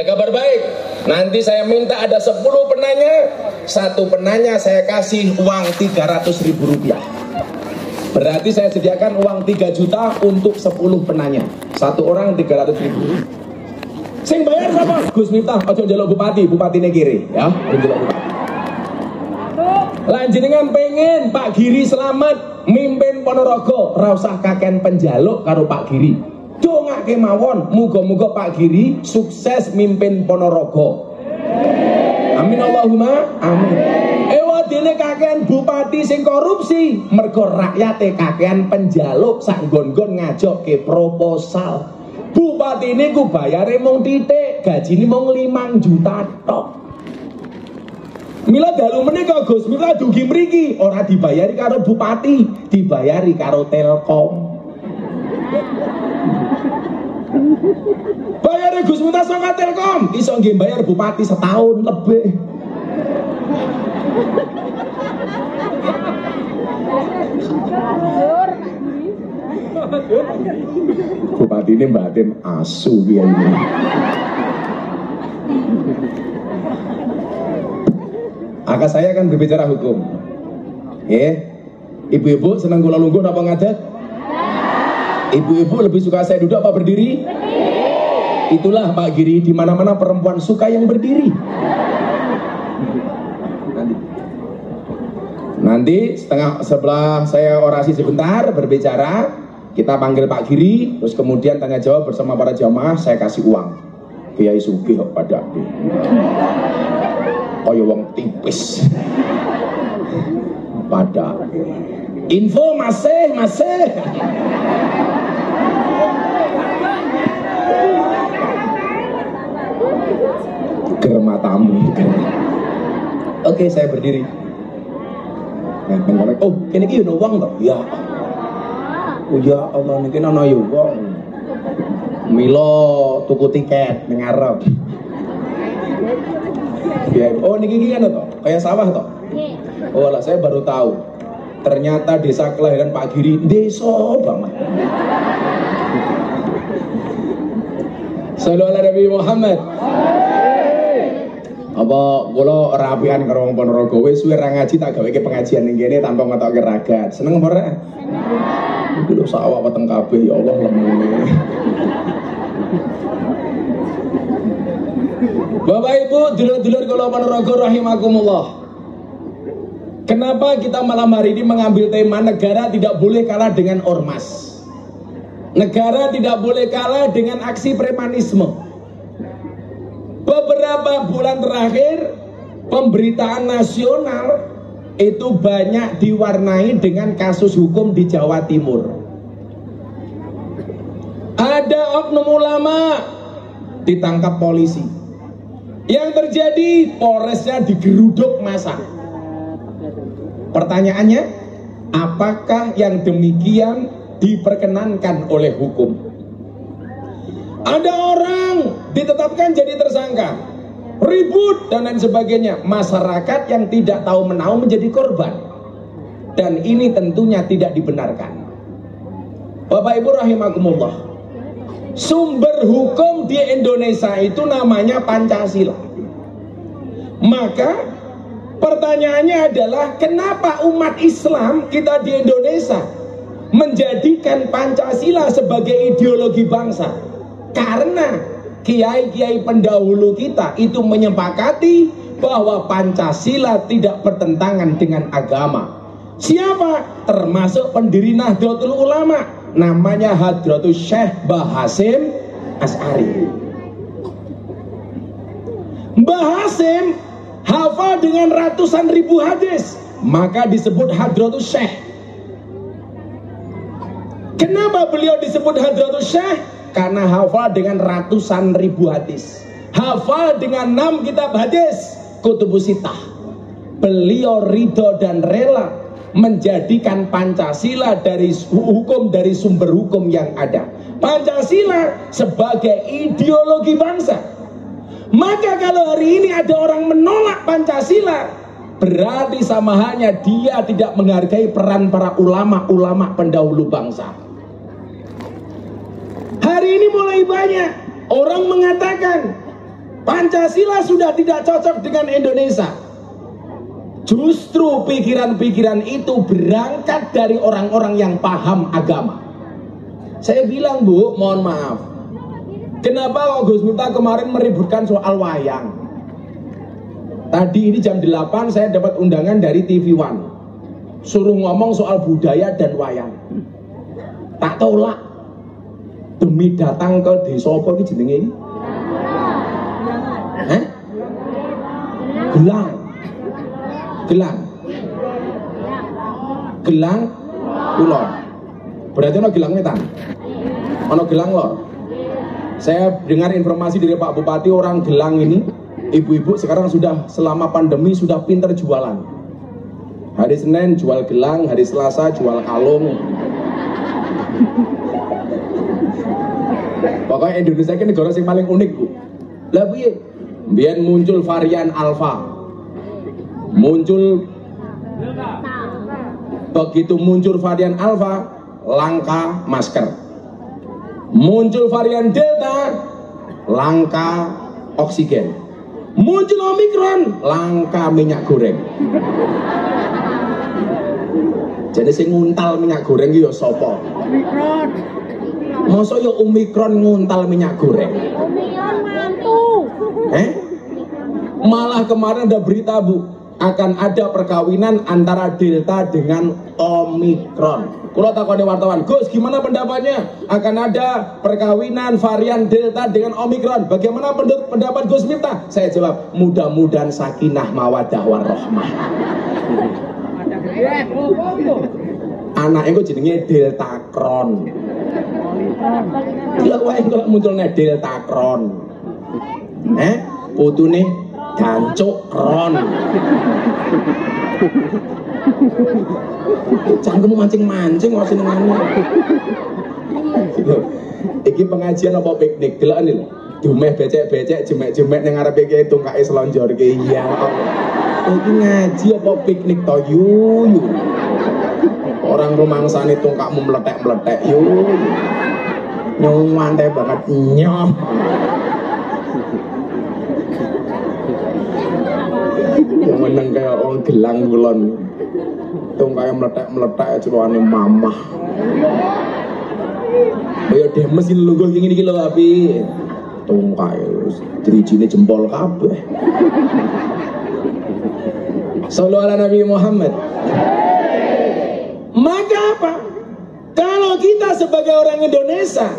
kabar baik. Nanti saya minta ada 10 penanya. Satu penanya saya kasih uang 300.000 rupiah. Berarti saya sediakan uang 3 juta untuk 10 penanya. Satu orang 300.000. Sing bayar siapa? Gus Miftah. Ojo njaluk bupati, bupatine kiri ya. Njaluk bupati. Lanjenengan pengen Pak Giri selamat mimpin Ponorogo, ra usah kaken penjaluk karo Pak Giri. Dongake mawon, muga-muga Pak Giri sukses mimpin Ponorogo. Amin Allahumma amin. Ewadene kakean bupati sing korupsi, mergo rakyate kakean penjaluk sak nggon-nggon ngajokke proposal. Bupati niku bayare mung titik, gajine mung 5 juta tok. Mila dalu menika Gus Miftah dugi mriki ora dibayari karo bupati, dibayari karo Telkom. Bayar Gus Miftah saka Telkom, iso nggih bayar bupati setahun lebih. Bupati ini batin asu dia ini. Maka saya akan berbicara hukum. Ibu-ibu senang kula lungguh apa ngadat? Ibu-ibu lebih suka saya duduk apa berdiri? Itulah Pak Giri, di mana-mana perempuan suka yang berdiri. Nanti setelah saya orasi sebentar berbicara, kita panggil Pak Giri, terus kemudian tanya jawab bersama para jamaah, saya kasih uang. Kiai sugih kok pada kaya wong tipis. Pada info masih germatamu. Oke, saya berdiri. Oh, kene iki ono wong to? Ya. Oh ya Allah, niki ana yo wong. Milo tuku tiket ning arep. Ya, oh niki kan to, kayak sawah to. Oh lah, saya baru tahu. Ternyata desa kelahiran Pak Giri desa banget. Sallallahu alaihi Nabi Muhammad. Apa kula rapian karo wong Ponorogo wis suwe ra ngaji tak gaweke pengajian ning kene tanpa ngetokke ragat. Seneng apa ora? Iki lho sawah weteng kabeh ya Allah lemune. Bapak Ibu, dulur-dulur kula Ponorogo rahimakumullah. Kenapa kita malam hari ini mengambil tema negara tidak boleh kalah dengan ormas? Negara tidak boleh kalah dengan aksi premanisme. Beberapa bulan terakhir, pemberitaan nasional itu banyak diwarnai dengan kasus hukum di Jawa Timur. Ada oknum ulama ditangkap polisi. Yang terjadi, Polresnya digeruduk massa. Pertanyaannya, apakah yang demikian diperkenankan oleh hukum? Ada orang ditetapkan jadi tersangka, ribut dan lain sebagainya. Masyarakat yang tidak tahu menahu menjadi korban. Dan ini tentunya tidak dibenarkan. Bapak Ibu rahimakumullah, sumber hukum di Indonesia itu namanya Pancasila. Maka pertanyaannya adalah, kenapa umat Islam kita di Indonesia menjadikan Pancasila sebagai ideologi bangsa? Karena kiai-kiai pendahulu kita itu menyepakati bahwa Pancasila tidak bertentangan dengan agama. Siapa? Termasuk pendiri Nahdlatul Ulama, namanya Hadratus Syekh Mbah Hasyim Asy'ari. Mbah Hasyim hafal dengan ratusan ribu hadis, maka disebut Hadratus Syekh. Kenapa beliau disebut Hadratus Syekh? Karena hafal dengan ratusan ribu hadis, hafal dengan 6 kitab hadis Kutubus Sittah. Beliau ridho dan rela menjadikan Pancasila dari hukum, dari sumber hukum yang ada, Pancasila sebagai ideologi bangsa. Maka kalau hari ini ada orang menolak Pancasila, berarti sama halnya dia tidak menghargai peran para ulama-ulama pendahulu bangsa. Hari ini mulai banyak orang mengatakan Pancasila sudah tidak cocok dengan Indonesia. Justru pikiran-pikiran itu berangkat dari orang-orang yang paham agama. Saya bilang, Bu, mohon maaf, kenapa kok Gus Miftah kemarin meributkan soal wayang? Tadi ini jam 8 saya dapat undangan dari TV One, suruh ngomong soal budaya dan wayang. Tak tolak, demi datang ke desa apa iki jenenge iki? Hah? Gelang Kulon. Berarti ono Gelang Wetan, ono Gelang Lor. Saya dengar informasi dari Pak Bupati, orang Gelang ini, ibu-ibu sekarang sudah selama pandemi sudah pinter jualan. Hari Senin jual gelang, hari Selasa jual kalung. Pokoknya Indonesia ini negara yang paling unik, Bu. Lah piye? Biar muncul varian Alpha, muncul begitu muncul varian Alpha, langka masker. Muncul varian Delta, langka oksigen. Muncul Omikron, langka minyak goreng. Jadi sing nguntal minyak goreng iki ya sapa? Omikron. Masa ya Omikron nguntal minyak goreng? Omikron mantu. Malah kemarin ada berita, Bu, akan ada perkawinan antara Delta dengan Omikron. Kalau takoni wartawan, Gus, gimana pendapatnya? Akan ada perkawinan varian Delta dengan Omikron. Bagaimana pendapat Gus Miftah? Saya jawab, mudah-mudahan sakinah mawadah warahmah. Anaknya kok jenenge Deltacron. Gila wae kok munculnya Deltacron. Putune Gancuk Kron. Cangkemmu mancing-mancing kok senengane. Iki pengajian apa piknik? Deloken lho. Dumeh becek-becek jemek-jemek ning ngarepe iki tungkake selonjorke. Ya Allah. Iki ngaji apa piknik to yuyu. Orang rumangsane tungkakmu meletek-meletek yuyu. Nyuwante banget nyoh. Yang meneng kayak orang Gelang Kulon, tungkaknya meletak-meletak celuane mamah. Ayo deh mesin lungguh gini lho api. Tungkaknya dirijine jempol kabeh. Sallu ala Nabi Muhammad. Maka apa? Kalau kita sebagai orang Indonesia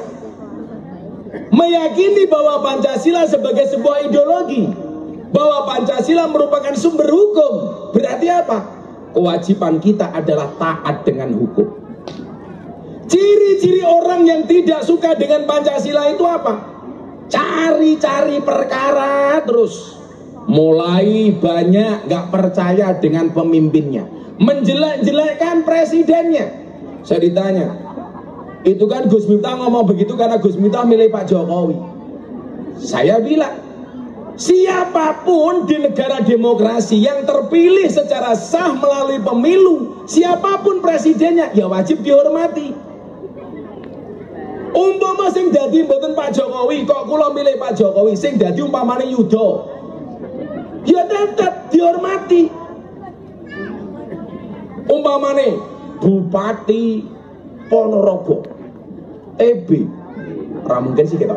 meyakini bahwa Pancasila sebagai sebuah ideologi, bahwa Pancasila merupakan sumber hukum, berarti apa? Kewajiban kita adalah taat dengan hukum. Ciri-ciri orang yang tidak suka dengan Pancasila itu apa? Cari-cari perkara terus, mulai banyak gak percaya dengan pemimpinnya, menjelek-jelekkan presidennya. Saya ditanya, itu kan Gus Miftah ngomong begitu karena Gus Miftah milih Pak Jokowi. Saya bilang, siapapun di negara demokrasi yang terpilih secara sah melalui pemilu, siapapun presidennya, ya wajib dihormati. Umpama sing dadi mboten Pak Jokowi, kok kula milih Pak Jokowi, sing dadi umpamane Yudo, ya tetap dihormati. Umpamane Bupati Ponorogo, TB, ora mungkin sih kita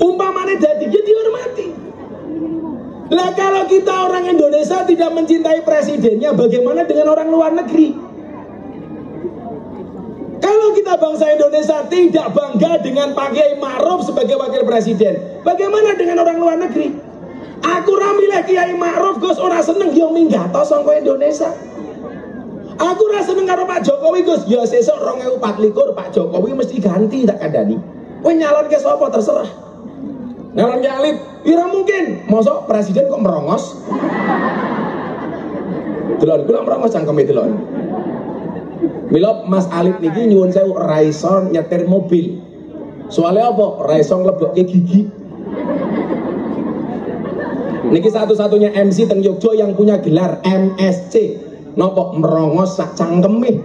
umpamanya jadi ya dihormati. Lah kalau kita orang Indonesia tidak mencintai presidennya, bagaimana dengan orang luar negeri? Kalau kita bangsa Indonesia tidak bangga dengan Pak Kiai Ma'ruf sebagai wakil presiden, bagaimana dengan orang luar negeri? Aku ramileh Kiai Ma'ruf, Gus ora seneng yo minggato sangko Indonesia. Aku ora seneng karo Pak Jokowi, Gus. Ya sesuk 2024 Pak Jokowi mesti ganti tak kandhani. Kowe nyalon ke sapa terserah. Nyalon ke Alip, ora mungkin. Mosok presiden kok merongos? Delon kula merongos cangkeme delon. Mila Mas Alip niki nyuwun sewu ra iso nyetir mobil. Soalnya apa? Ra iso nglebokke gigi. Niki satu-satunya MC teng Yogyo yang punya gelar MSC. Nopo merongos sak cangkeme.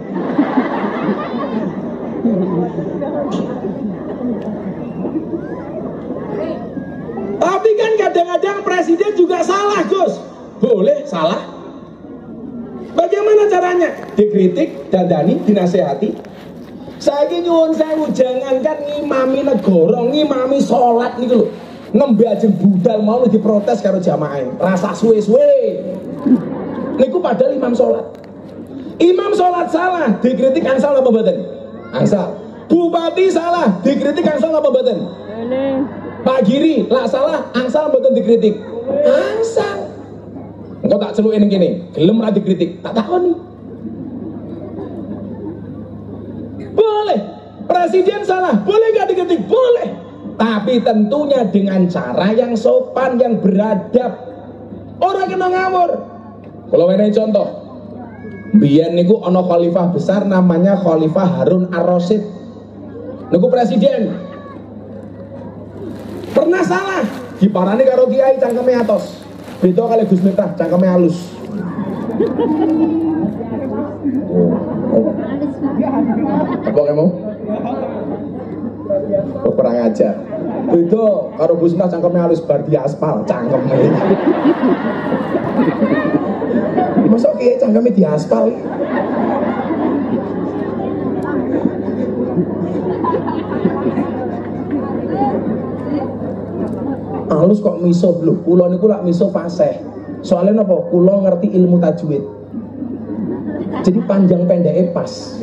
kan kadang-kadang presiden juga salah, Gus. Boleh salah. Bagaimana caranya? Dikritik, dandani, dinasehati. Saiki nyuwun sewu, jangankan ngimami negara, ngimami sholat niku lho. Nembe ajeng budal mau diprotes karo jamaah. Rasa suwe-suwe. Niku padahal imam sholat. Imam sholat salah, dikritik angsal apa mboten? Angsal. Bupati salah, dikritik angsal apa mboten? Pak Giri lah salah, angsal mboten dikritik? Angsal. Engko tak celuke ning kene, gelem ra dikritik, tak takoni. Boleh. Presiden salah, boleh gak dikritik? Boleh. Tapi tentunya dengan cara yang sopan, yang beradab. Orang kena ngawur. Kalau ini contoh, biyen niku ana khalifah besar namanya Khalifah Harun Ar-Rasyid. Niku presiden. Pernah salah, diparani karo kiai cangkeme atos. Beda kali Gus Miftah cangkeme halus. Apa kamu? Oh, kurang ajar. Beda karo Gus Miftah cangkeme halus bar di aspal cangkeme. Masa kiai cangkeme di aspal? Halus kok miso lho, kula niku lak miso fasih. Soalnya napa? Kula ngerti ilmu tajwid. Jadi panjang pendeknya pas.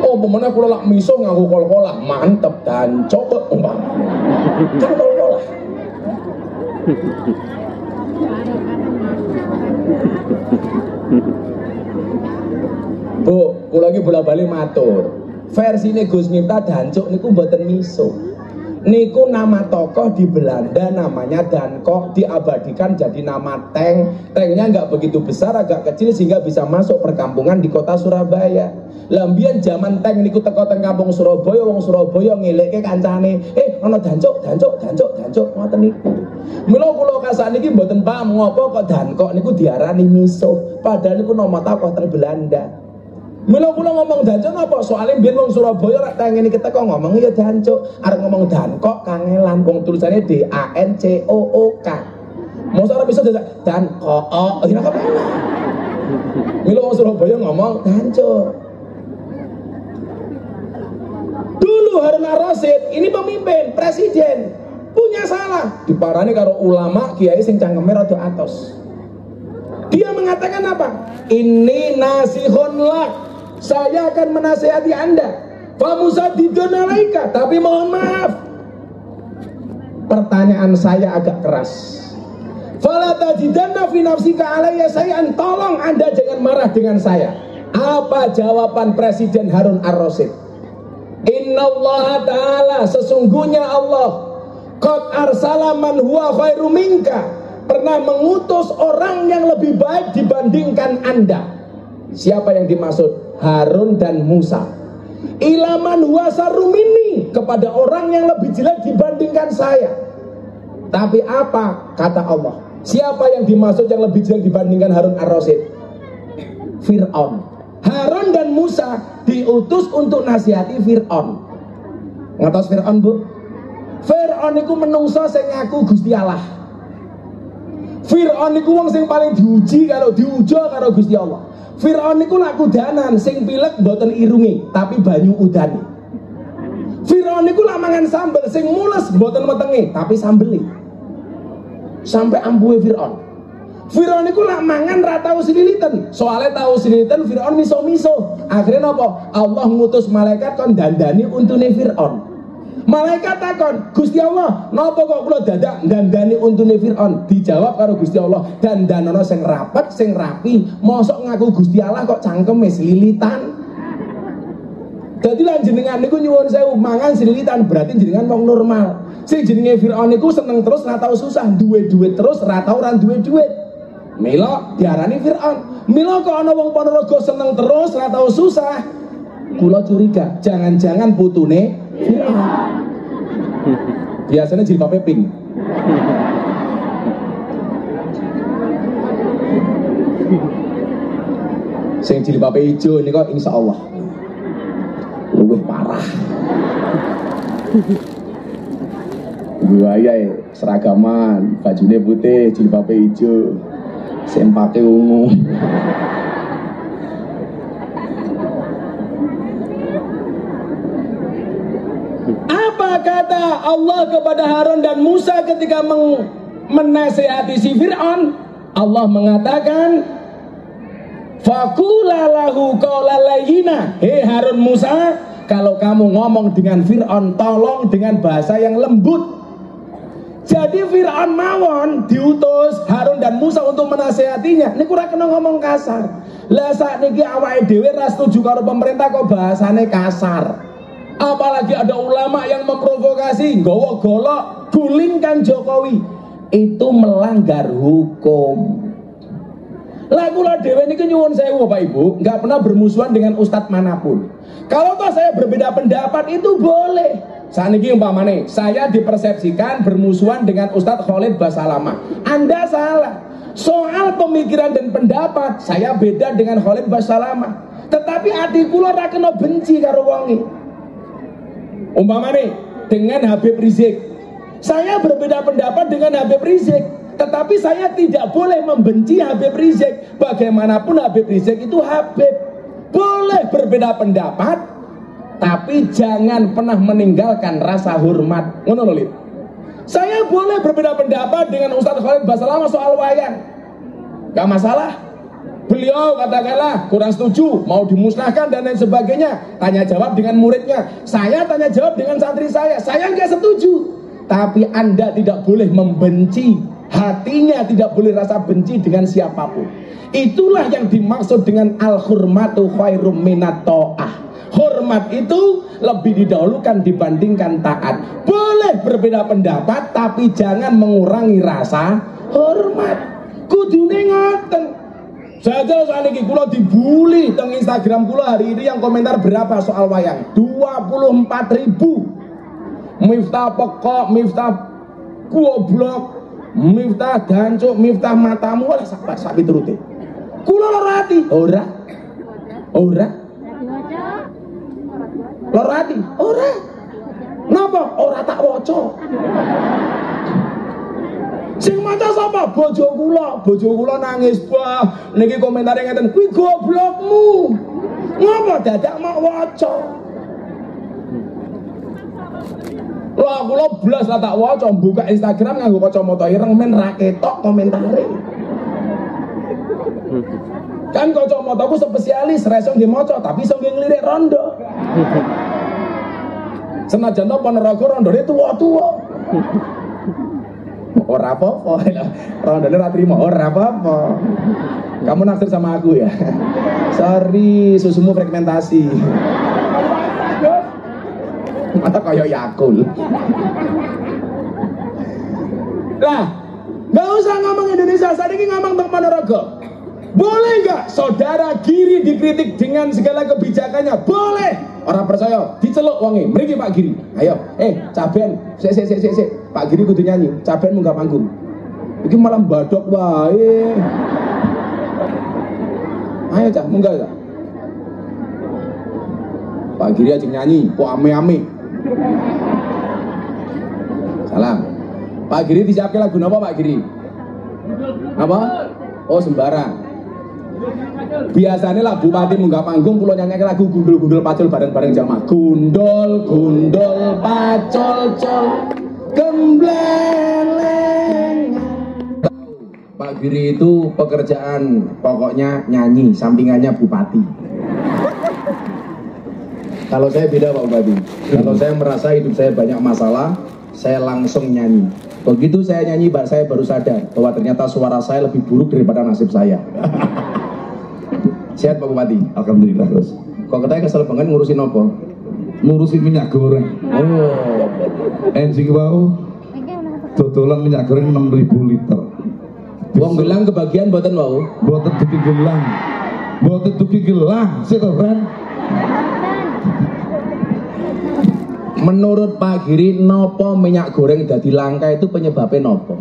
Oh, pemana kula lak miso nganggo kol-kolah, mantep dan coba umpam. Kan kol-kolah. Bu, kula lagi bola-bali matur. Versine Gus Miftah dancuk niku mboten miso. Niku nama tokoh di Belanda namanya Dankok, diabadikan jadi nama tank. Tanknya nggak begitu besar, agak kecil sehingga bisa masuk perkampungan di kota Surabaya. Lambian zaman tank niku teko teng kampung Surabaya, wong Surabaya ngelekke kancane, ana dancuk ngoten niku. Mula kula kasaniki mboten paham ngopo kok Dankok niku diarani miso, padahal niku nama tokoh teng Belanda. Mila kula ngomong dancuk apa? Soalnya biyen wong Surabaya lak tengene keteko ngomong ya dancuk, arep ngomong dankok kangelan wong tulisannya DANCOOK. Mosok ora bisa dankok. Ora apa. Mila wong Surabaya ngomong dancuk. Dulu Harun Ar-Rasyid ini pemimpin, presiden, punya salah, diparani karo ulama kiai sing cangkeme rada atos. Dia mengatakan apa? Ini nasihun lak. Saya akan menasihati Anda. Famusadidun alaika. Tapi mohon maaf, pertanyaan saya agak keras. Fala tajidanna fi nafsika alayya say'an. Tolong Anda jangan marah dengan saya. Apa jawaban Presiden Harun Ar-Rasyid? Innallaha ta'ala, sesungguhnya Allah qad arsala man huwa khairu minka, pernah mengutus orang yang lebih baik dibandingkan Anda. Siapa yang dimaksud? Harun dan Musa. Ilaman huwa sarumini, kepada orang yang lebih jelek dibandingkan saya. Tapi apa kata Allah? Siapa yang dimaksud yang lebih jelek dibandingkan Harun Ar-Rasyid? Fir'aun. Harun dan Musa diutus untuk nasihati Fir'aun. Ngertos Fir'aun, Bu? Fir'aun itu menungso sing ngaku Gusti Allah. Fir'aun itu wong sing paling diuji kalau diujo karo Gusti Allah. Fir'aun niku lak kudanan sing pilek mboten irungi tapi banyu udani. Fir'aun niku lak mangan sambel sing mules mboten wetenge tapi sambeli. Sampai ampuhe Fir'aun. Fir'aun niku lak mangan ra tau sililiten. Soale tau sililiten Fir'aun miso-miso. Akhirnya napa? Allah ngutus malaikat kon dandani untune Fir'aun. Malaikat takon, Gusti Allah, napa kok kula dadak dandani untune Fir'aun? Dijawab karo Gusti Allah, dandanono sing rapet, sing rapi. Mosok ngaku Gusti Allah kok cangkeme selilitan. Dadi lan jenengan niku nyuwun sewu mangan selilitan, berarti jenengan wong normal. Sing jenenge Fir'aun niku seneng terus ra tau susah, duwe duit terus ra tau ra duwe duit. Mila diarani Fir'aun. Mila kok ana wong Ponorogo seneng terus ra tau susah. Kula curiga, jangan-jangan putune Fir'aun. Biasanya jilbabnya pink. Sing jilbabnya hijau ini kok insya Allah luwih parah. Gua ya seragaman, bajunya putih, jilbabnya hijau, sempake ungu. Apa kata Allah kepada Harun dan Musa ketika menasehati si Fir'aun? Allah mengatakan, Faqula lahu qawlan layyina. Hei Harun Musa, kalau kamu ngomong dengan Fir'aun, tolong dengan bahasa yang lembut. Jadi Fir'aun mawon diutus Harun dan Musa untuk menasehatinya. Ini kurang kena ngomong kasar. Lah sakniki awake dhewe ra setuju karo pemerintah kok bahasane kasar. Apalagi ada ulama yang memprovokasi, nggawa golok, gulingkan Jokowi. Itu melanggar hukum. Lah kula dhewe niki nyuwun sewu Bapak Ibu, nggak pernah bermusuhan dengan ustadz manapun. Kalau toh saya berbeda pendapat itu boleh. Saat ini umpamane saya dipersepsikan bermusuhan dengan Ustadz Khalid Basalamah. Anda salah. Soal pemikiran dan pendapat saya beda dengan Khalid Basalamah. Tetapi hati kula ra kena benci karo wonge. Umpamane dengan Habib Rizik. Saya berbeda pendapat dengan Habib Rizik, tetapi saya tidak boleh membenci Habib Rizik. Bagaimanapun Habib Rizik itu Habib. Boleh berbeda pendapat, tapi jangan pernah meninggalkan rasa hormat. Ngono lho, Lid. Saya boleh berbeda pendapat dengan Ustadz Khalid Basalamah soal wayang, gak masalah. Beliau katakanlah kurang setuju, mau dimusnahkan dan lain sebagainya. Tanya jawab dengan muridnya, saya tanya jawab dengan santri saya nggak setuju. Tapi Anda tidak boleh membenci, hatinya tidak boleh rasa benci dengan siapapun. Itulah yang dimaksud dengan al-hurmatu khairum minat ta'ah. Hormat itu lebih didahulukan dibandingkan taat. Boleh berbeda pendapat, tapi jangan mengurangi rasa hormat. Kudune ngoten. Saja saat ini kula dibully teng Instagram kula hari ini yang komentar berapa soal wayang? 24.000. Miftah pekok, miftah goblok, miftah dancuk, miftah matamu, wala sapi turute. Kula lara ati, ora. Lara ati, ora. Napa? Ora tak waca. Sing maca sapa? Bojo kula nangis, bah. Niki komentare ngeten, kuwi goblokmu. Ngapa dadak mak waca? Lah kula blas lah tak waca, buka Instagram nganggo kacamata ireng men ra ketok komentare. Kan kacamataku spesialis, ra iso nggih maca, tapi iso nggih nglirik rondo. Senajan to Ponorogo rondone tuwa-tuwa. Ora apa-apa, rondone ra trimo, ora apa-apa. Kamu naksir sama aku ya? Sorry, susumu fragmentasi. Mata kayak Yakul. Lah, nggak usah ngomong Indonesia, saat ini ngomong tentang Ponorogo. Boleh nggak saudara Giri dikritik dengan segala kebijakannya? Boleh. Orang percaya, diceluk wonge. Mriki Pak Giri. Ayo, caben, sik. Pak Giri kudu nyanyi. Caben munggah panggung. Iki malah badok wae. Ayo cah, munggah cah. Pak Giri aja nyanyi, kok ame-ame. Salam. Pak Giri disiapke lagu napa Pak Giri? Apa? Oh sembarang. Biasanya lah Bupati munggah panggung pulau nyanyi lagu gundul-gundul pacul bareng-bareng jamaah. Gundul pacul col gembleleng. Pak Giri itu pekerjaan pokoknya nyanyi, sampingannya Bupati. Kalau saya beda Pak Bupati. Kalau saya merasa hidup saya banyak masalah, saya langsung nyanyi. Begitu saya nyanyi, saya baru sadar bahwa ternyata suara saya lebih buruk daripada nasib saya. Sehat Pak Bupati? Alhamdulillah terus. Kok katanya kesel banget ngurusin apa? Ngurusin minyak goreng. Oh. Enjing wau dodolan minyak goreng 6.000 liter. Wong gelang kebagian mboten wau? Mboten dugi gelang. Mboten dugi gelang, sik to, Ren. Menurut Pak Giri, nopo minyak goreng dadi langka itu penyebabnya nopo?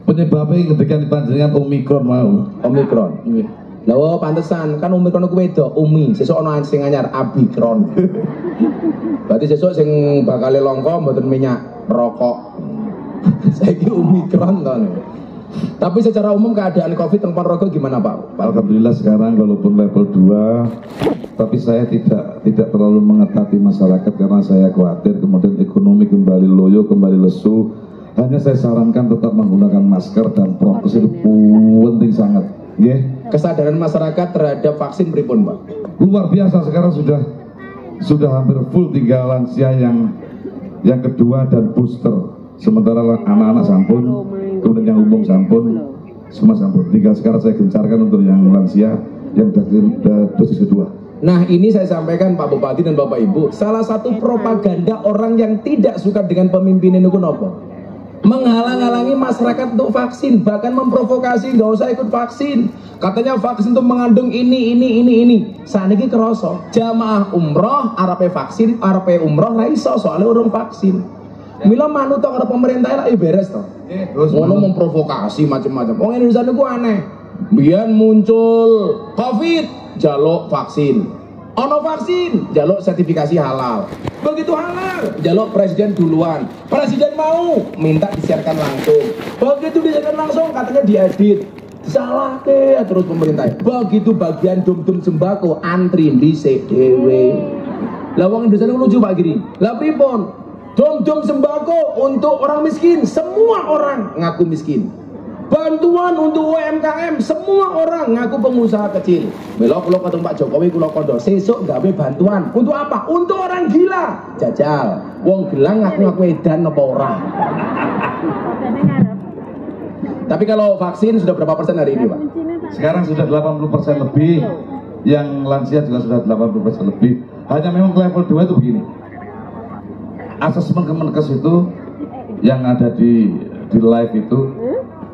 Penyebabnya ketika dipanjenengan Omikron mau. Omikron. Nggih. Lah pantesan kan Omikron ku wedok, Umi, sesuk ana sing anyar Abikron. Berarti sesuk sing bakal longko mboten minyak rokok. Saiki Omikron to. Tapi secara umum keadaan Covid teng Ponorogo gimana Pak? Alhamdulillah sekarang walaupun level 2, tapi saya tidak terlalu mengetati masyarakat karena saya khawatir kemudian ekonomi kembali loyo, kembali lesu. Hanya saya sarankan tetap menggunakan masker dan prokes itu penting sangat. Kesadaran masyarakat terhadap vaksin pripun Pak? Luar biasa, sekarang sudah hampir full, tinggal lansia yang kedua dan booster. Sementara anak-anak sampun, kemudian yang umum sampun, semua sampun. Tinggal sekarang saya gencarkan untuk yang lansia yang dosis kedua. Nah ini saya sampaikan Pak Bupati dan Bapak Ibu, salah satu propaganda orang yang tidak suka dengan pemimpin ini apa? Menghalang-halangi masyarakat untuk vaksin, bahkan memprovokasi nggak usah ikut vaksin. Katanya vaksin itu mengandung ini. Saat ini kerosok jamaah umroh, arepe vaksin, arepe umroh raiso soalnya urung vaksin. Mila manut to karo pemerintah lah beres to. Ngono memprovokasi macam-macam. Wong Indonesia niku aneh. Biyen muncul Covid, jaluk vaksin. Ono vaksin, jaluk sertifikasi halal. Begitu halal, jaluk presiden duluan. Presiden mau, minta disiarkan langsung. Begitu disiarkan langsung, katanya diedit. Salah ke terus pemerintah. Begitu bagian dum-dum sembako, antri dhisik dhewe. Lah wong Indonesia niku lucu Pak Giri. Lah pripun? Dom-dom sembako untuk orang miskin, semua orang ngaku miskin. Bantuan untuk UMKM, semua orang ngaku pengusaha kecil. Mila kula ketemu Pak Jokowi kula kondo, sesuk gawe bantuan. Untuk apa? Untuk orang gila. Jajal. Wong gelang ngaku edan apa ora? Tapi kalau vaksin sudah berapa persen hari ini, Pak? Sekarang sudah 80% lebih. Yang lansia juga sudah 80% lebih. Hanya memang level 2 itu begini. Asesmen Kemenkes itu yang ada di live itu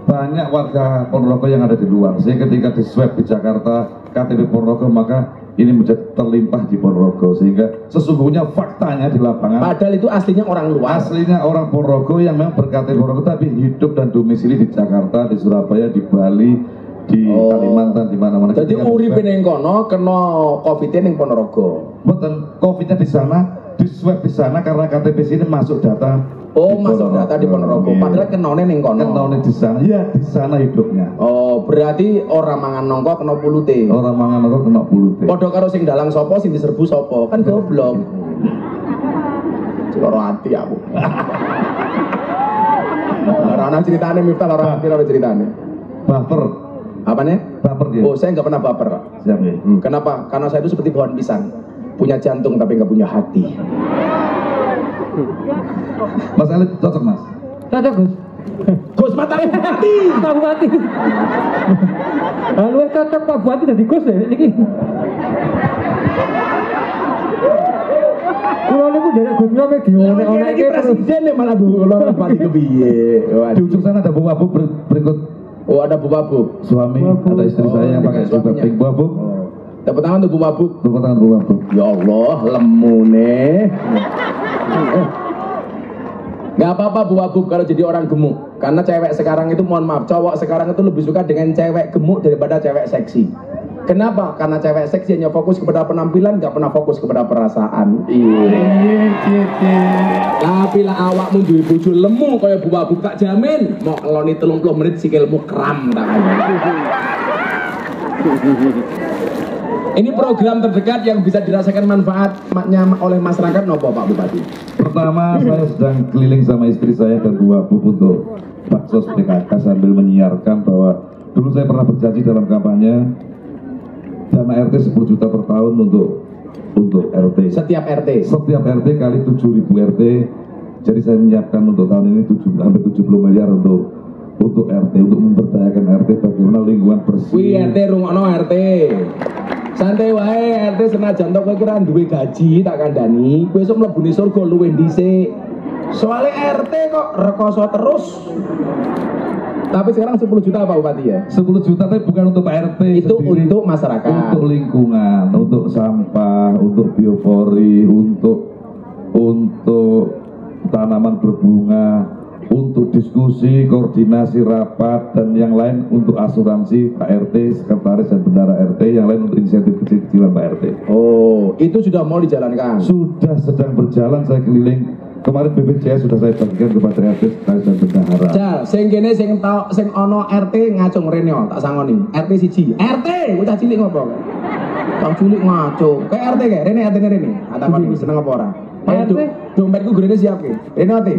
banyak warga Ponorogo yang ada di luar. Sehingga ketika di swab di Jakarta KTP Ponorogo, maka ini menjadi terlimpah di Ponorogo. Sehingga sesungguhnya faktanya di lapangan, padahal itu aslinya orang luar. Aslinya orang Ponorogo yang memang berKTP Ponorogo tapi hidup dan domisili di Jakarta, di Surabaya, di Bali, di Kalimantan, di mana-mana. Jadi uripe ning kono kena Covid-nya ning Ponorogo. Betul, Covid-nya di sana, di swab di sana karena KTP sini masuk data. Oh, masuk data di Ponorogo. Padahal kenone ning kono. Kenone di sana. Ya, di sana hidupnya. Oh, berarti orang mangan nongko kena pulute. Orang mangan nongko kena pulute. Padha karo sing dalang sapa, sing diserbu sapa. Kan goblok. Loro ati aku. Ora ana ceritane Miftah, ora ana ceritane. Baper. Apanya? Baper dia. Oh, saya nggak pernah baper. Siap ya. Kenapa? Karena saya itu seperti pohon pisang, punya jantung tapi nggak punya hati. Mas Elit cocok Mas? Cocok Gus. Gus matane hati. Pak Bupati. Lalu cocok Pak Bupati dari Gus ya niki. Kulo niku derek Gus Nyope dionek-oneke presiden ya malah kula Bupati kepiye. Di ujung sana ada Bu Wabu berikut. Oh, ada Bu Wabu. Suami, ada istri saya yang pakai juga pink Bu Wabu. Tepuk tangan untuk Bu Wabu. Tepuk tangan Bu Wabu. Ya Allah, lemune. Gak apa-apa Bu Wabu kalau jadi orang gemuk. Karena cewek sekarang itu, mohon maaf, cowok sekarang itu lebih suka dengan cewek gemuk daripada cewek seksi. Kenapa? Karena cewek seksi hanya fokus kepada penampilan, gak pernah fokus kepada perasaan. Tapi lah awakmu duwe bojo lemu kaya Bu Wabu, tak jamin mau ngeloni 30 menit sikilmu kram tangannya. Ini program terdekat yang bisa dirasakan manfaatnya oleh masyarakat nopo Pak Bupati? Pertama, saya sedang keliling sama istri saya dan Bu Wabu untuk baksos PKK sambil menyiarkan bahwa dulu saya pernah berjanji dalam kampanye dana RT 10 juta per tahun untuk RT. Setiap RT? Setiap RT kali 7.000 RT. Jadi saya menyiapkan untuk tahun ini hampir 70 miliar untuk RT, untuk memberdayakan RT, bagaimana lingkungan bersih. Wih RT rungokno RT. Santai wae RT senajan tok kowe kira duwe gaji tak kandhani, kowe esuk mlebune surga luwih dhisik. Soalnya RT kok rekoso terus. Tapi sekarang 10 juta Pak Bupati ya? 10 juta tapi bukan untuk Pak RT itu sendiri. Untuk masyarakat, untuk lingkungan, untuk sampah, untuk biopori, untuk tanaman berbunga, untuk diskusi, koordinasi rapat dan yang lain, untuk asuransi Pak RT, sekretaris dan bendara RT, yang lain untuk insentif kecil-kecilan Pak RT. Oh, itu sudah mau dijalankan? Sudah sedang berjalan, saya keliling Kemarin BPJS sudah saya bagikan kepada RT sekali dan bendahara. Jal, sing kene sing ono RT ngacung rene tak sangoni. RT siji. RT, bocah cilik ngopo? Bang cilik ngaco. Kayak RT kayak rene RT rene. Takon seneng apa ora? Pak RT, dompetku gurene siap ke. Rene RT.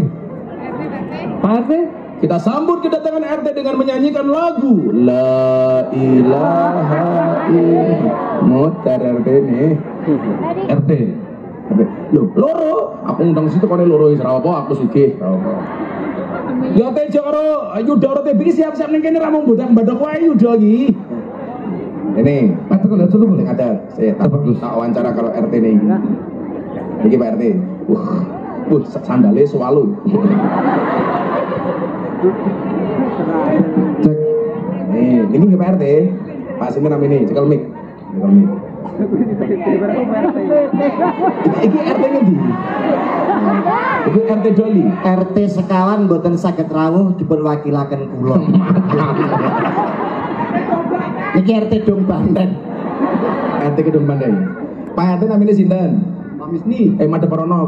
Pak RT, Kita sambut kedatangan RT dengan menyanyikan lagu La ilaha illallah. Mutar RT nih. RT. Loh, loro. Aku ngundang situ kone loro isra apa aku sugih. Ya teh jaro Yuda TBI siap-siap ning kene ra mung bodak-bodak wae Yuda iki. Ini, Mata kalau dulu boleh. ada. Saya tak wawancara kalau RT nih. Iki Pak RT. Sandale swalu. Cek. Ini Pak RT. Pak Sinten namanya cekel mic. Iki RT ngendi? Iki RT Doli. RT sekawan mboten saged rawuh dipun wakilaken kula. Niki RT Dong Banten. RT Kedung Bandai. Pak RT namanya sinten? Pak Misni. Madep Rono.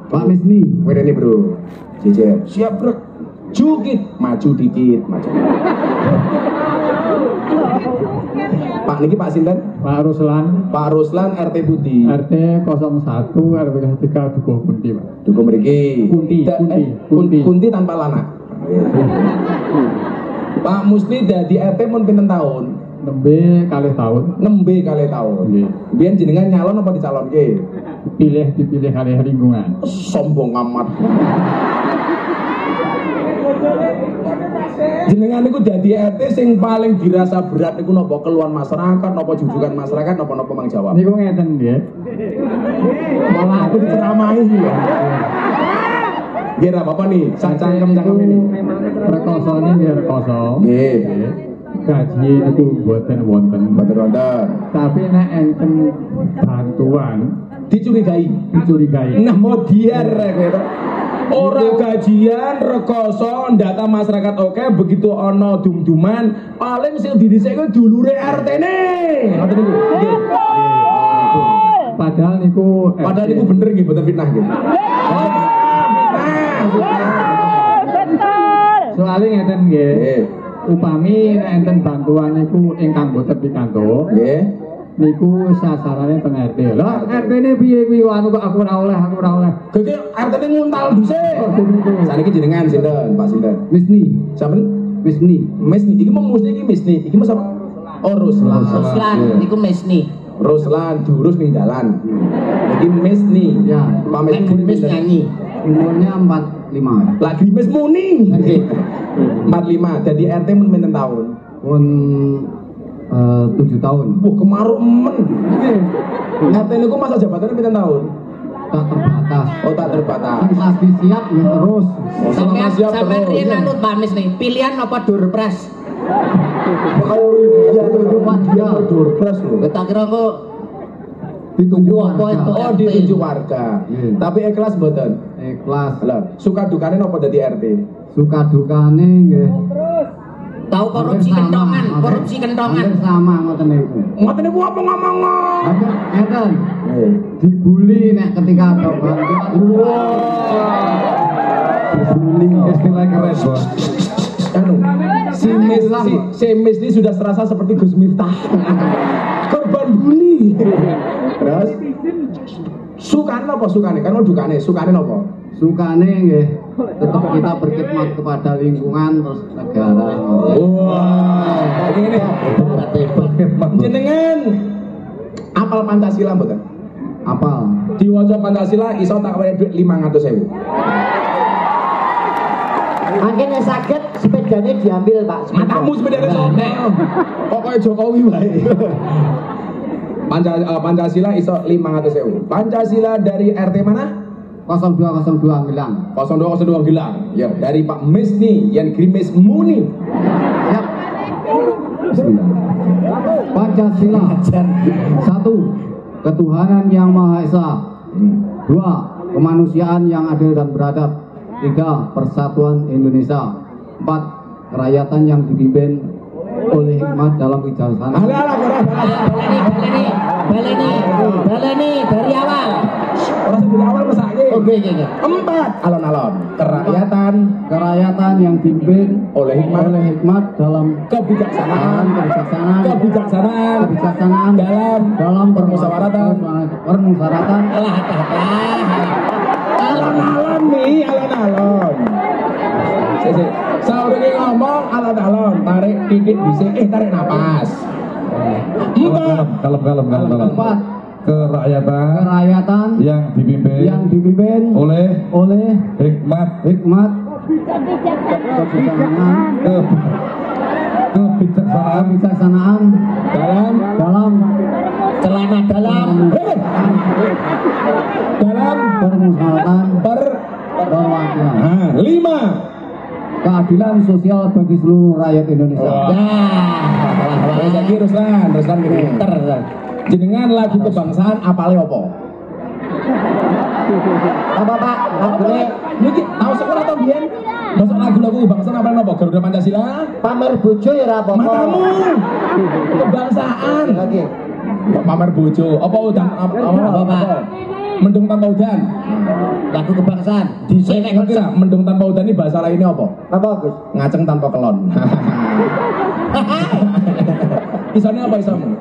Pak Misni. Werene bro. Jejer. Siap bro. Jukit. Maju dikit. Maju. Pak niki Pak sinten? Pak Ruslan, Pak Ruslan RT Budi. RT 01 RW 3 Dukuh Kunti, Pak. Dukuh mriki. Kunti tanpa lana. Pak Musli dadi RT mun pinten tahun? Nembe kalih tahun. Nembe kali tahun. Nggih. Biyen jenengan nyalon apa dicalonke? Dipilih kalih lingkungan. Sombong amat. Jenengan niku dadi RT sing paling dirasa berat niku napa keluhan masyarakat, napa jujukan masyarakat, napa mang jawab. Niku ngeten nggih. Malah aku diceramahi ya. Nggih ra apa-apa nih, sak cangkem ini. Rekoso nggih rekoso. Nggih. Gaji niku boten wonten. Mboten wonten. Tapi nek enten bantuan Dicurigai. dicurigai. Nah mau diar gitu. Ora gajian, rekoso, data masyarakat oke, begitu ono dum-duman, paling sing didhisik ku dulure RT-ne. Ngoten niku. Nggih. Padahal niku Bener nggih, mboten fitnah nggih. soalnya ngeten nggih. Nggih. Upami nek enten bantuan niku ingkang boten pikantuk. Nggih. Niku sasarannya teng RT. Lah RT ini piye kuwi anu kok aku ora oleh. Gege RT-ne nguntal dhisik. Oh, niku. Saniki jenengan sinten, Pak sinten? Misni, Saben? Misni. Mesni, iki mau Musni iki Mesni. Iki mau sapa? Oh, Ruslan. Ruslan niku Misni. Ruslan diurus ning dalan. Iki Mesni. Ya. Pak Nek Mesni Grimis nyanyi. Umurnya 45. Lah Grimis muni. Nggih. 45. Dadi RT mun pinten tahun? Pun 7 tahun. Wah, kemaruk men. RT niku masa jabatannya pinten tahun? Tak terbatas. Oh, tak terbatas. Lagi siap ya terus. Oh, selama siap Sampeyan terus. riyen anut Pak Mis nih, pilihan apa Durpres? Oh, iya, dia Durpres lho. Tak kira kok Ditunjuk apa warga. itu? Oh, ditunjuk warga. Iya. Tapi ikhlas mboten. Ikhlas. Lah, suka dukane napa dadi RT? Suka dukane nggih. tahu korupsi Hampir sama, kentongan, hampir- korupsi kentongan. hampir sama ngoten niku. Ngoten niku apa ngomong? Hampir ngeten. Eh. Dibully nek ketika ada bantuan. Dibully istilah keren bos. Anu, si Mis ini sudah serasa seperti Gus Miftah. Korban bully. Terus sukane apa sukane? Kan dukane, sukane apa? Sukane nggih tetap kita berkhidmat kepada lingkungan terus negara. Wah, ini jenengan apal Pancasila mboten? Apal. Diwaca Pancasila iso tak kawin duit 500.000. Mungkin yang sakit sepedanya diambil Pak. Matamu sepedane sobek. Pokoknya Jokowi wae. Pancasila iso 500.000. Pancasila dari RT mana? 0202 Milang. 0202 Gilang. Ya, dari Pak Misni yang Grimis Muni. Ya. Bismillah. Pancasila. 1. Ketuhanan yang Maha Esa. 2. Kemanusiaan yang adil dan beradab. 3. Persatuan Indonesia. 4. Kerakyatan yang dipimpin oleh hikmat dalam wijaksana. Baleni dari awal. Orang sebelum awal mesake. Oh, 4 alon-alon kerakyatan yang dipimpin oleh hikmat dalam kebijaksanaan dalam permusyawaratan alon-alon nih alon-alon saudara ngomong alon-alon tarik titik bisik tarik napas 4 kalem kerakyatan yang dipimpin oleh hikmat kebijaksanaan dalam permusyawaratan perwakilan. 5 keadilan sosial bagi seluruh rakyat Indonesia. Jadi Ruslan gini. Jenengan lagu kebangsaan apale opo? Apa Pak? Niki tahu sekolah atau biyen? Masuk lagu-lagu kebangsaan apale opo? Garuda Pancasila? Pamer bojo ya ora apa-apa. Matamu. Kebangsaan. Lagi. Pamer bojo. Apa udan? Apa Pak? Mendung tanpa udan. Lagu kebangsaan. Dhisik nek ngerti ra mendung tanpa udan ini bahasa lainnya apa? Apa Gus? Ngaceng tanpa kelon. Isanya apa isamu?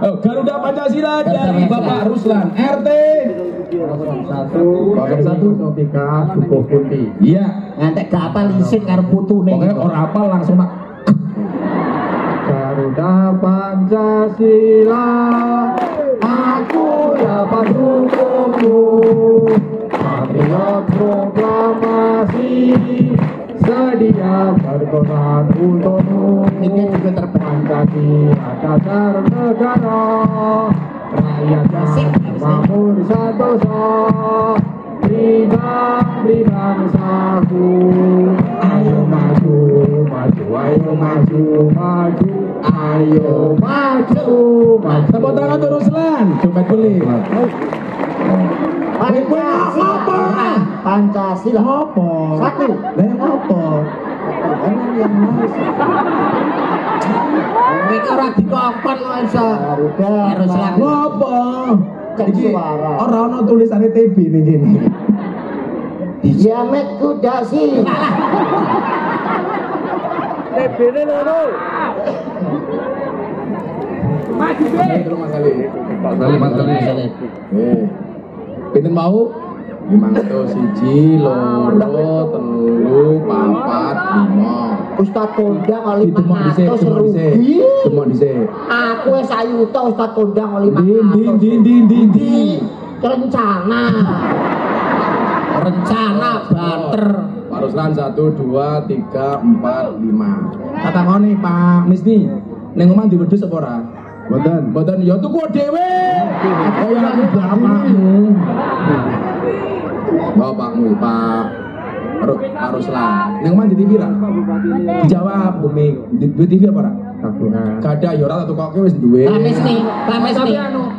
Oh, Garuda Pancasila dari Bapak Ruslan RT 01 Sotika Dukuh Putih. Iya. Ngantek gak apa lisin karo putune. Pokoknya orang apal langsung nak. Garuda Pancasila, aku dapat hukummu. Patriot proklamasi, sedia berkorban untukmu. Ini juga Pancasila dasar negara, rakyatnya makmur santoso. Beri bangsaku, ayo maju, ayo maju. Tepuk tangan untuk Ruslan. Coba beli. Pancasila. Apa? Satu. Apa? Yang Mereka ora dikongkon kok iso. harus lagu. Apa? Cek suara. Orang ono tulisannya TB nih gini. Jamet kuda sih. TB-nya lho. Maju deh. Mas Ali. Pinten mau? 500 siji, loro, telu, papat, 5. Ustaz kondang oleh Itu mau dhisik, 500 rugi. itu mau dhisik. Aku wis sayuta Ustaz kondang oleh Di. rencana banter. Pak Ruslan 1, 2, 3, 4, 5. Kata ngene Pak Misni, ning omah diwedhus apa ora? Mboten ya tuku dhewe. Kaya aku bapakmu. Bapakmu Pak Ruslan. Ning omah di TV ra? Dijawab bumi. Di TV apa ora? Kada ya ora tak tukoke wis duwe. Pak Misni.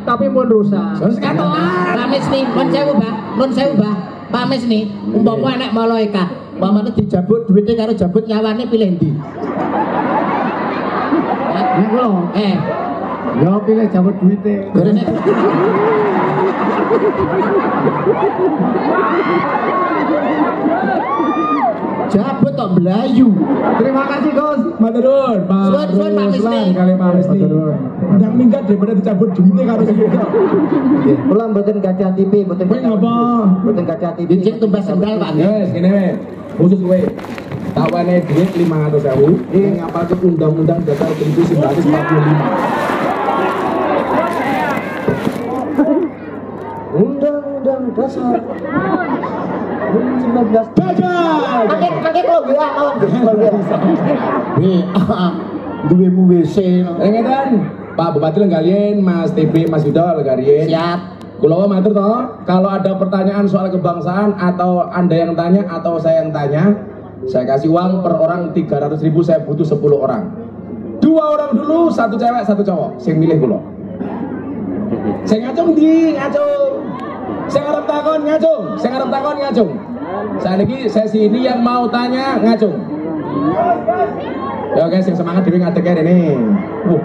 tapi pun rusak. Wis katokan. Pak Misni, nun sewu, Mbah. Pak Misni, umpama anak malaikat, umpamane dijabut duwite karo jabut nyawane pilih ndi? Nek lho, Ya pilih jabut duwite. Jabut tok Melayu. terima kasih Gus. Matur nuwun, Pak Suwun, Pak Misni. Ruslan kali Pak Misni. Ndang minggat daripada dicabut duwite karo sing itu. Kula mboten gadah TV, mboten Kowe ngapa? mboten gadah TV. Dicek tumbas sendal Pak. Wes, kene wae. Khusus kowe. Tawane duit 500.000 ning ngapalke undang-undang dasar 1945. Undang-undang dasar 19. Gagal. Pakai kalau gila kawan Duwemu WC. Ngeten, Pak Bupati lenggalian, Mas TB, Mas Yuda lenggalian. Siap. Kulawa matur toh, kalau ada pertanyaan soal kebangsaan atau Anda yang tanya atau saya yang tanya, saya kasih uang per orang 300.000, saya butuh 10 orang. 2 orang dulu, 1 cewek, 1 cowok. Sing milih kula. Saya ngacung di, ngacung. Saya ngarep takon ngacung. Saat ini sesi ini yang mau tanya ngacung. Ya guys, yang semangat dhewe ngadeg ini.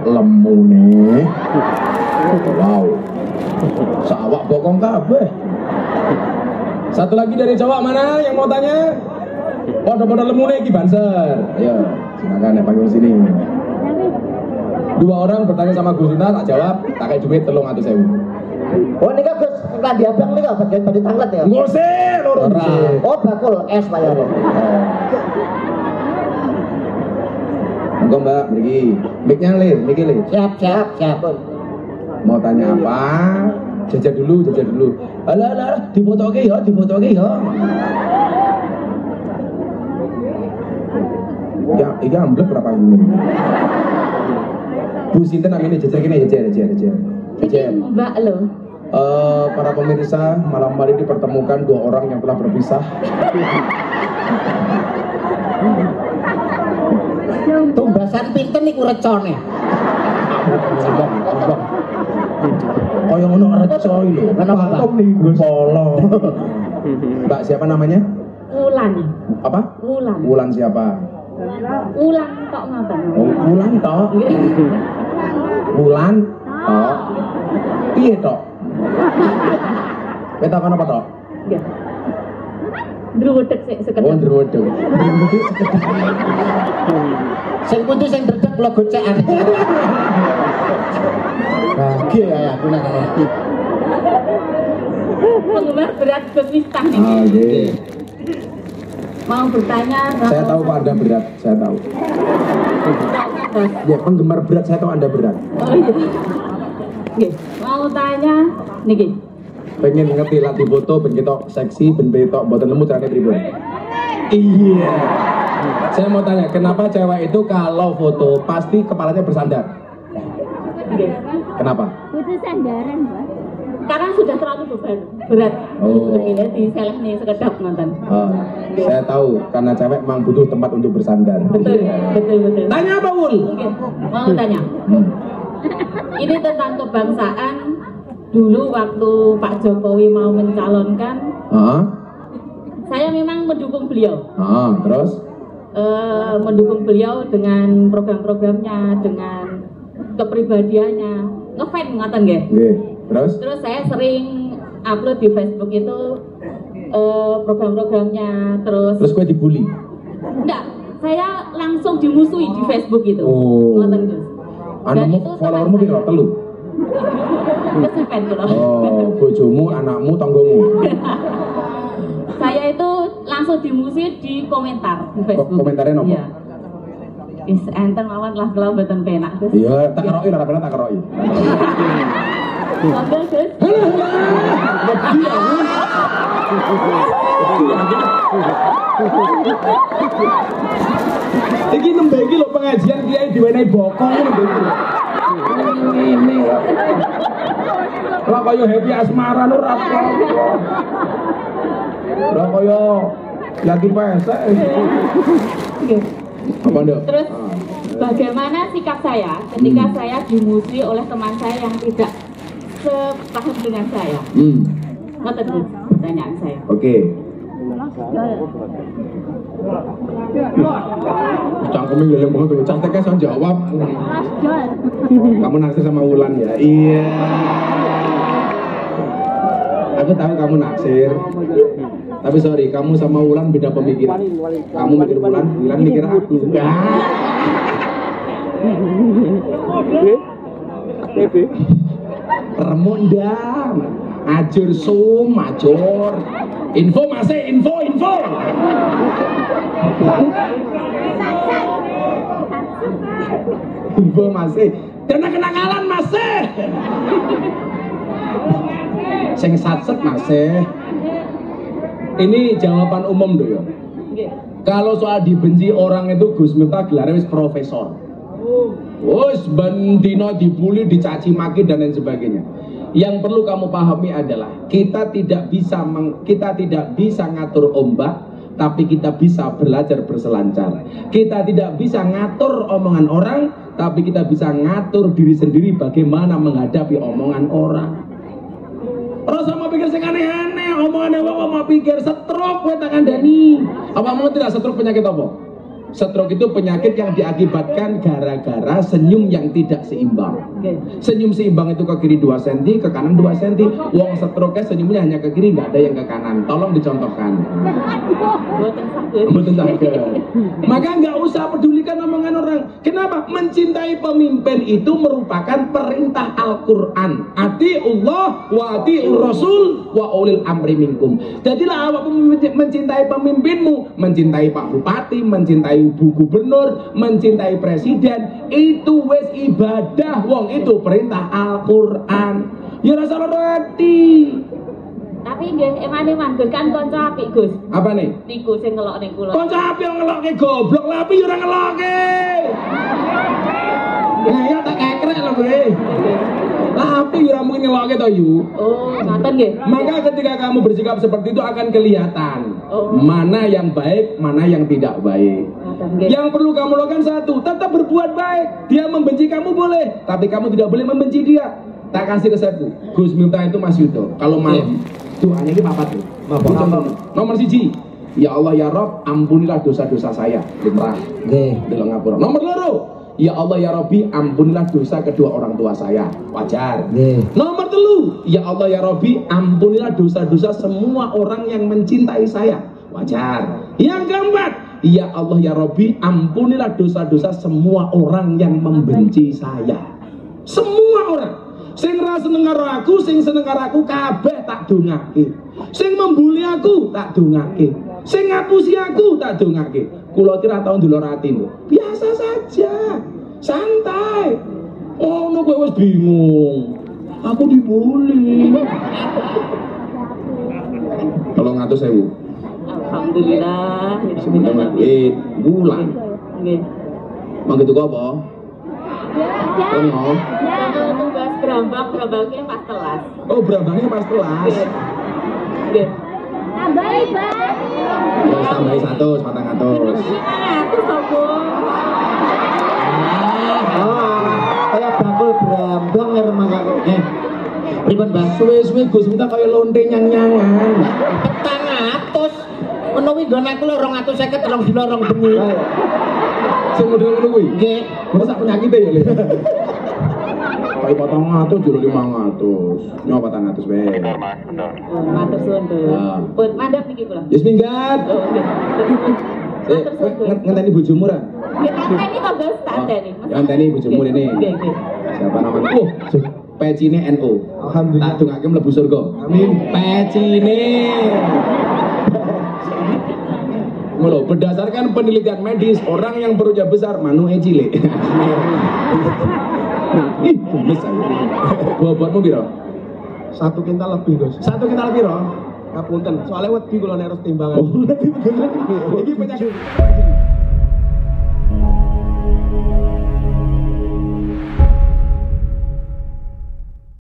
Lemu nih. Wow. Sawak bokong kabeh. Satu lagi dari Jawa, mana yang mau tanya? Podo-podo lemune iki Banser. Ayo, silakan ya panggil sini. Dua orang bertanya sama Gus Sinta, tak jawab, tak kayak duit 300.000. Oh ini kan Gus, Klandi Abang ini kan bagian badi tanglet ya? Ngusir, lurus. Oh bakul, es bayarnya. Enggak mbak, pergi. Mic-nya Lin, mic-nya Lin. Siap. Mau tanya apa? Jajah dulu. Alah, difotoke ya. Ya, ini amblek berapa ini? Bu Sinten namanya jajah gini, jajah. Mbak lo. Para pemirsa, malam hari dipertemukan dua orang yang telah berpisah. Tumbasan pinten niku recone. Kaya ngono reco lho. Kenapa, Pak? Polo. Mbak siapa namanya? Wulan. Apa? Wulan. Wulan siapa? Wulan tok ngoten. Oh, Wulan tok. Wulan tok. Piye tok? Kowe takon apa tok? Nggih. Ndruwedeg sik sekedhap. Oh, ndruwedeg. Ndruwedeg sekedhap. Sing pundi sing dredeg kula gocekan. Bagi ya aku nak ngerti. Penggemar berat Gus Miftah nih. Ah, nggih. Mau bertanya. Saya tahu Pak Anda berat, saya tahu. Ya, penggemar berat saya tahu Anda berat. Oh iya. Nggih, mau tanya niki. Pengen ngerti latih foto, ben ketok seksi, ben ketok boten nemu carane pripun. Iya. Saya mau tanya, kenapa cewek itu kalau foto pasti kepalanya bersandar? Nggih. Kenapa? Butuh sandaran, Pak. Karena sudah terlalu berat. Oh. Begini di seleh nih sekedap nonton. Saya tahu, karena cewek memang butuh tempat untuk bersandar. Betul. Tanya apa, Wul? Oke, mau tanya. Ini tentang kebangsaan. Dulu waktu Pak Jokowi mau mencalonkan, saya memang mendukung beliau. Terus? Mendukung beliau dengan program-programnya, dengan kepribadiannya, ngefans ngaten nggih. Terus Saya sering upload di Facebook itu program-programnya, terus kowe dibully? enggak, saya langsung dimusuhi di Facebook itu. Oh. Ngoten Gus. Dan Anakmu, itu followermu piro? 3? kesepen kula. Oh, bojomu, anakmu, tanggomu. Saya itu langsung dimusuhi di komentar di Facebook. Komentarnya apa? Iya. Is enten mawon lah kalau mboten penak Gus. Iya, tak keroki ora pernah tak keroki. Monggo Gus. Iki nembe iki lho pengajian kiai diwenehi bokong nembe iki. Ngene kok. Lah kaya happy asmaran ora apa. Ora kaya lagi pesek. Apa ndak? Terus bagaimana sikap saya ketika saya dimusuhi oleh teman saya yang tidak sepaham dengan saya? Ngoten Gus, pertanyaan saya. Oke. Cangkemnya ngeleng banget tuh, cantiknya saya jawab. Kamu naksir sama Wulan ya? Iya. Aku tahu kamu naksir. Tapi sorry, kamu sama Wulan beda pemikiran. Kamu mikir Wulan, Wulan mikir aku. Remondang, ajur sum, ajur. Info masih, info. Info masih. Dana kenakalan masih. Sing satset masih. Ini jawaban umum doh ya. Kalau soal dibenci orang itu Gus Miftah gelarnya wis profesor. Wis bendino dibully, dicaci maki dan lain sebagainya. Yang perlu kamu pahami adalah kita tidak bisa ngatur ombak, tapi kita bisa belajar berselancar. Kita tidak bisa ngatur omongan orang, tapi kita bisa ngatur diri sendiri bagaimana menghadapi omongan orang. Rasa mau pikir sing aneh-aneh, omongannya wong mau pikir stroke kowe tak kandhani. Apa mau tidak stroke penyakit apa? Stroke itu penyakit yang diakibatkan gara-gara senyum yang tidak seimbang. Senyum seimbang itu ke kiri 2 cm, ke kanan 2 cm. Wong stroke senyumnya hanya ke kiri, nggak ada yang ke kanan. Tolong dicontohkan. Betul sakit. Maka nggak usah pedulikan omongan orang. Kenapa? Mencintai pemimpin itu merupakan perintah Al-Quran. Atiullah wa atiur Rasul wa ulil amri minkum. Jadilah awak mencintai pemimpinmu, mencintai Pak Bupati, mencintai Bu Gubernur, mencintai Presiden, itu wes ibadah. Wong itu perintah Al-Quran. Ya rasa roti. Tapi nggih eman-eman Gus kan kanca apik Gus. Apa nih? Niku sing ngelok ning kula. Kanca apik yang ngelokke goblok, lapi yo ora ngelokke. Nah, ya tak kekrek lho kowe. Lapi yo ora mungkin ngelokke to yu. Oh, ngoten nggih. Maka ketika kamu bersikap seperti itu akan kelihatan mana yang baik, mana yang tidak baik. Yang perlu kamu lakukan satu, tetap berbuat baik. Dia membenci kamu boleh, tapi kamu tidak boleh membenci dia. Tak kasih resepku. Gus Miftah itu Mas Yudo. Kalau malam, doanya ini papat tuh. Nomor 1, ya Allah ya Rob, ampunilah dosa-dosa saya. Lumrah. Delok ngapura. Nomor 2, ya Allah ya Robbi, ampunilah dosa kedua orang tua saya. Wajar. Nomor 3, ya Allah ya Robbi, ampunilah dosa-dosa semua orang yang mencintai saya. Wajar. Yang keempat, ya Allah ya Robbi, ampunilah dosa-dosa semua orang yang membenci saya. Semua orang. Sing ra seneng karo aku, sing seneng karo aku kabeh tak dongake. Sing membuli aku tak dongake. Sing ngapusi aku tak dongake. Kula ki ra tau ndulur ati lho. Biasa saja. Santai. Ono kowe wis bingung. Aku dibully. 300.000. Alhamdulillah. Sebentar bulan. Nggih. Mangke tuku apa? Ono. Tugas berambangnya pas telas. Oh, berambangnya pas telas. Nggih. Tambahi, Bang. Terus tambahi 100, 400. Itu sombong. Kayak bakul berambang ya remangka. Pripun, Bang? Suwe-suwe Gus minta kaya lonte nyang-nyangan. 400. Menawi nggon aku lho 250 rong dina rong bengi. Sing model ngono kuwi. Nggih. Masa penyakite ya, Le. Kayak 400 jero 500. Nyoba 400 wae. Matur suwun, Gus. Pun mandap niki kula. Yes minggat. Oh, nggih. Matur suwun, Gus. Ngenteni bojomu ra? Nggih, tanteni to, Gus, tanteni. Ngenteni bojomu rene. Nggih, nggih. Siapa namanya? Oh, pecine NU. Alhamdulillah. Tak dongake mlebu surga. Amin. Pecine. Ngono, berdasarkan penelitian medis, orang yang perutnya besar manuke cilik. Ih, besar. Bobotmu piro? 1 kintal lebih, Gus. 1 kintal piro? Ngapunten, soalnya wedi kula nek harus timbangan. Oh, iki penyakit.